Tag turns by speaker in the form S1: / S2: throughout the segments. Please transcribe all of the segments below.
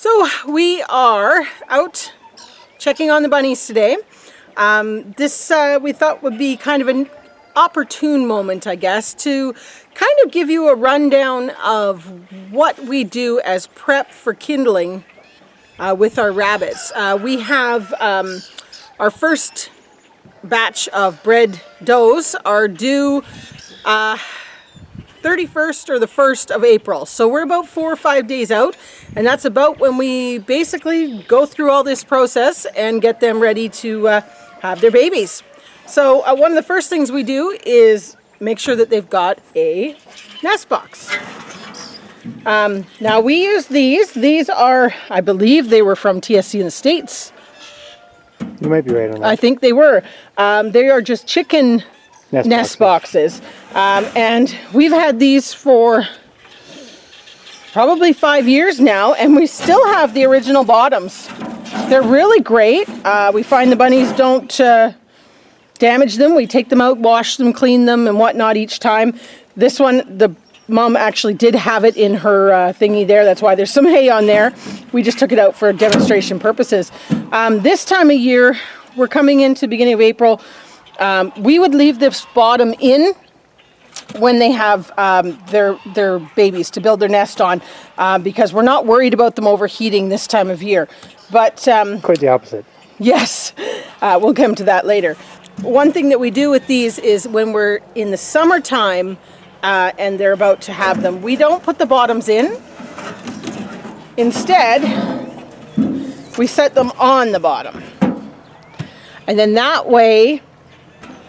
S1: So we are out checking on the bunnies today. This we thought would be kind of an opportune moment, I guess, to kind of give you a rundown of what we do as prep for kindling with our rabbits. We have our first batch of bred does are due 31st or the 1st of April. So we're about 4 or 5 days out, and that's about when we basically go through all this process and get them ready to have their babies. So one of the first things we do is make sure that they've got a nest box. Now we use these. These are, I believe they were from TSC in the States.
S2: You might be right on that.
S1: I think they were. They are just chicken nest boxes. And we've had these for probably 5 years now, and we still have the original bottoms. They're really great. We find the bunnies don't damage them. We take them out, wash them, clean them, and whatnot each time. This one, the mom actually did have it in her thingy there. That's why there's some hay on there. We just took it out for demonstration purposes. This time of year, we're coming into the beginning of April. We would leave this bottom in when they have their babies to build their nest on, because we're not worried about them overheating this time of year. But
S2: quite the opposite.
S1: Yes, we'll come to that later. One thing that we do with these is when we're in the summertime and they're about to have them, we don't put the bottoms in. Instead, we set them on the bottom. And then that way,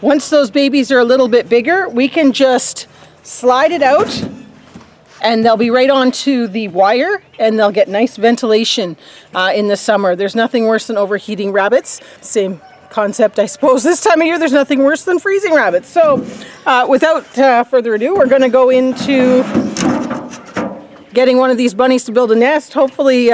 S1: once those babies are a little bit bigger, we can just slide it out and they'll be right onto the wire and they'll get nice ventilation in the summer. There's nothing worse than overheating rabbits. Same concept, I suppose. This time of year, there's nothing worse than freezing rabbits. So without further ado, we're going to go into getting one of these bunnies to build a nest. Hopefully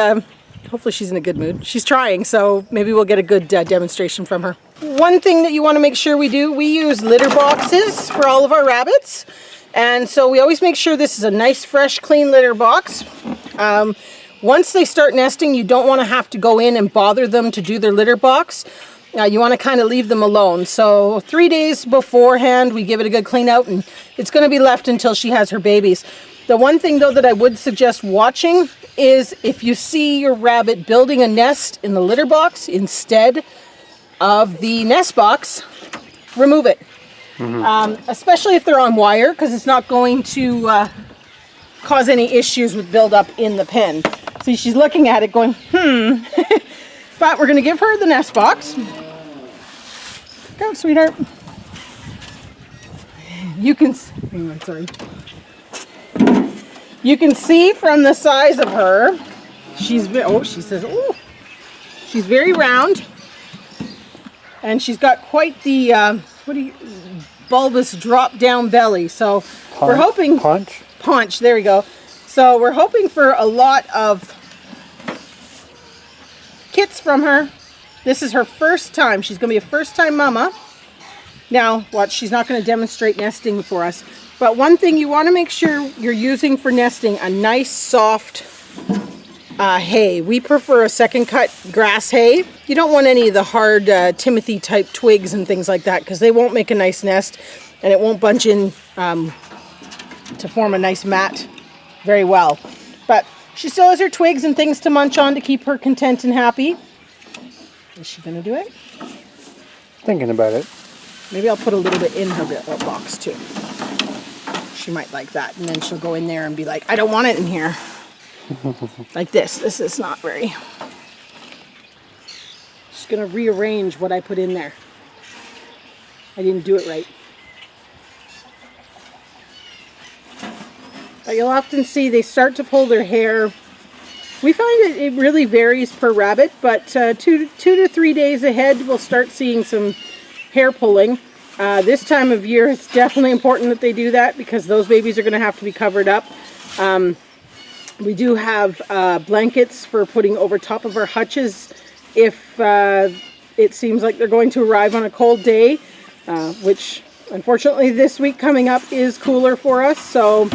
S1: she's in a good mood. She's trying, so maybe we'll get a good demonstration from her. One thing that you want to make sure we do, we use litter boxes for all of our rabbits. And so we always make sure this is a nice, fresh, clean litter box. Once they start nesting, you don't want to have to go in and bother them to do their litter box. You want to kind of leave them alone. So 3 days beforehand, we give it a good clean out, and it's going to be left until she has her babies. The one thing, though, that I would suggest watching is if you see your rabbit building a nest in the litter box instead of the nest box, remove it. Especially if they're on wire, because it's not going to cause any issues with buildup in the pen. See, she's looking at it going, But we're going to give her the nest box. Go, sweetheart. You can, hang on, sorry. You can see from the size of her, she's very round. And she's got quite the, bulbous drop down belly. So we're hoping, paunch, there we go. So we're hoping for a lot of kits from her. This is her first time. She's going to be a first-time mama. Now, watch, she's not going to demonstrate nesting for us. But one thing you want to make sure you're using for nesting, a nice soft hay. We prefer a second cut grass hay. You don't want any of the hard Timothy type twigs and things like that, because they won't make a nice nest and it won't bunch in to form a nice mat very well. But she still has her twigs and things to munch on to keep her content and happy. Is she going to do it?
S2: Thinking about it.
S1: Maybe I'll put a little bit in her box too. She might like that. And then she'll go in there and be like, I don't want it in here. Like this. This is not very... She's going to rearrange what I put in there. I didn't do it right. But you'll often see they start to pull their hair. We find it really varies per rabbit, but 2 to 3 days ahead we'll start seeing some hair pulling. This time of year it's definitely important that they do that, because those babies are going to have to be covered up. We do have blankets for putting over top of our hutches if it seems like they're going to arrive on a cold day, which unfortunately this week coming up is cooler for us. So,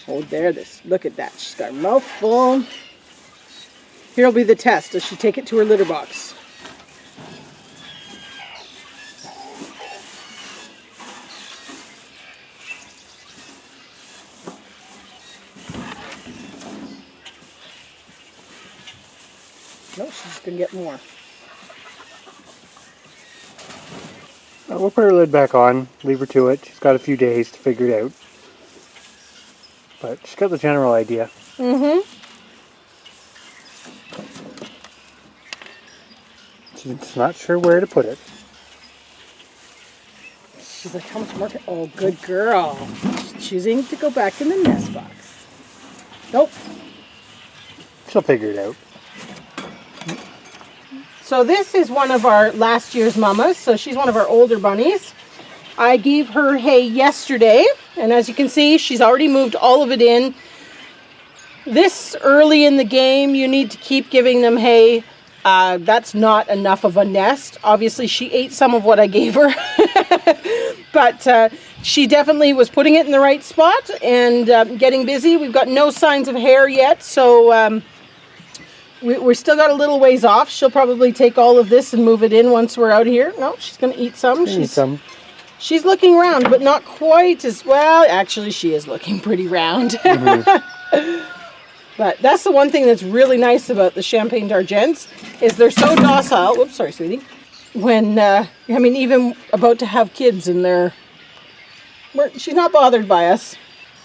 S1: oh, there, look at that. She's got a mouthful. Here'll be the test. Does she take it to her litter box? No, she's just going to get more.
S2: We'll put her lid back on, leave her to it. She's got a few days to figure it out. But she's got the general idea.
S1: Mm-hmm.
S2: She's not sure where to put it.
S1: She's like, how much more? Oh, good girl. She's choosing to go back in the nest box. Nope.
S2: She'll figure it out.
S1: So this is one of our last year's mamas. So she's one of our older bunnies. I gave her hay yesterday, and as you can see, she's already moved all of it in. This early in the game, you need to keep giving them hay. That's not enough of a nest. Obviously, she ate some of what I gave her, but she definitely was putting it in the right spot and getting busy. We've got no signs of hair yet, so we're still got a little ways off. She'll probably take all of this and move it in once we're out here. No, she's going to eat some. She's looking round, but not quite as well. Actually, she is looking pretty round. Mm-hmm. But that's the one thing that's really nice about the Champagne d'Argents is they're so docile. Whoops, sorry, sweetie. When, even about to have kids and she's not bothered by us.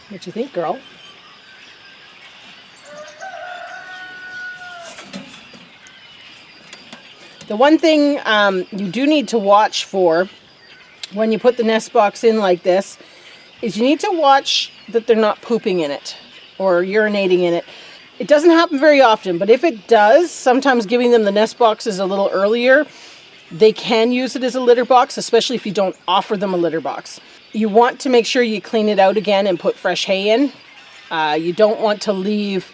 S1: What you think, girl? The one thing you do need to watch for when you put the nest box in like this is you need to watch that they're not pooping in it or urinating in it. It doesn't happen very often, but if it does, sometimes giving them the nest boxes a little earlier, they can use it as a litter box, especially if you don't offer them a litter box. You want to make sure you clean it out again and put fresh hay in. You don't want to leave,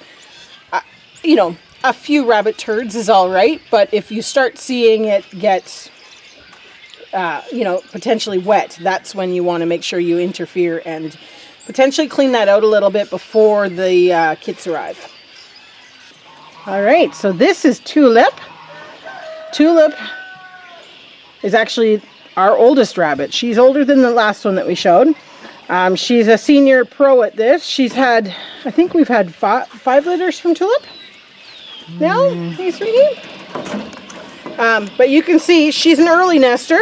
S1: a few rabbit turds is all right, but if you start seeing it get, potentially wet, that's when you want to make sure you interfere and potentially clean that out a little bit before the kits arrive. All right, so this is Tulip. Tulip is actually our oldest rabbit. She's older than the last one that we showed. She's a senior pro at this. She's had, I think we've had five litters from Tulip. No? Hey, sweetie? But you can see she's an early nester.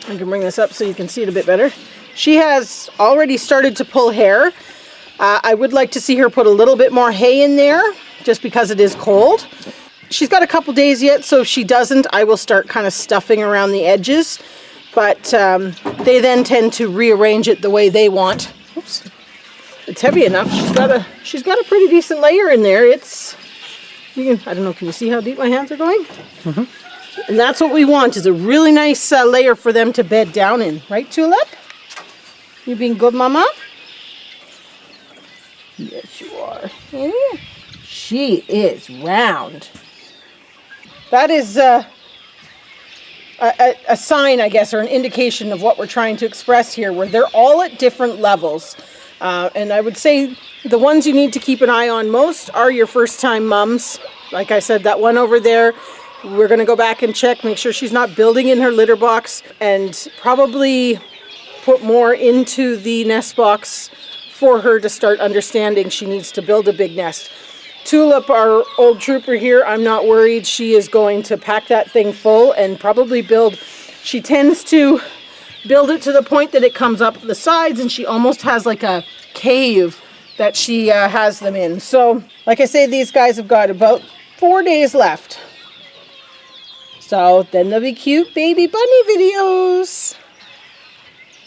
S1: I can bring this up so you can see it a bit better. She has already started to pull hair. I would like to see her put a little bit more hay in there just because it is cold. She's got a couple days yet, so if she doesn't, I will start kind of stuffing around the edges. But they then tend to rearrange it the way they want. Oops. It's heavy enough. She's got a pretty decent layer in there. I don't know, can you see how deep my hands are going? Mm-hmm. And that's what we want, is a really nice layer for them to bed down in. Right, Tulip? You being good, Mama? Yes, you are. Yeah. She is round. That is a sign, I guess, or an indication of what we're trying to express here, where they're all at different levels. And I would say the ones you need to keep an eye on most are your first-time mums. Like I said, that one over there, we're going to go back and check, make sure she's not building in her litter box, and probably put more into the nest box for her to start understanding she needs to build a big nest. Tulip, our old trooper here, I'm not worried. She is going to pack that thing full and probably build. She tends to build it to the point that it comes up the sides, and she almost has like a cave that she has them in. So, like I say, these guys have got about 4 days left. So then there'll be cute baby bunny videos.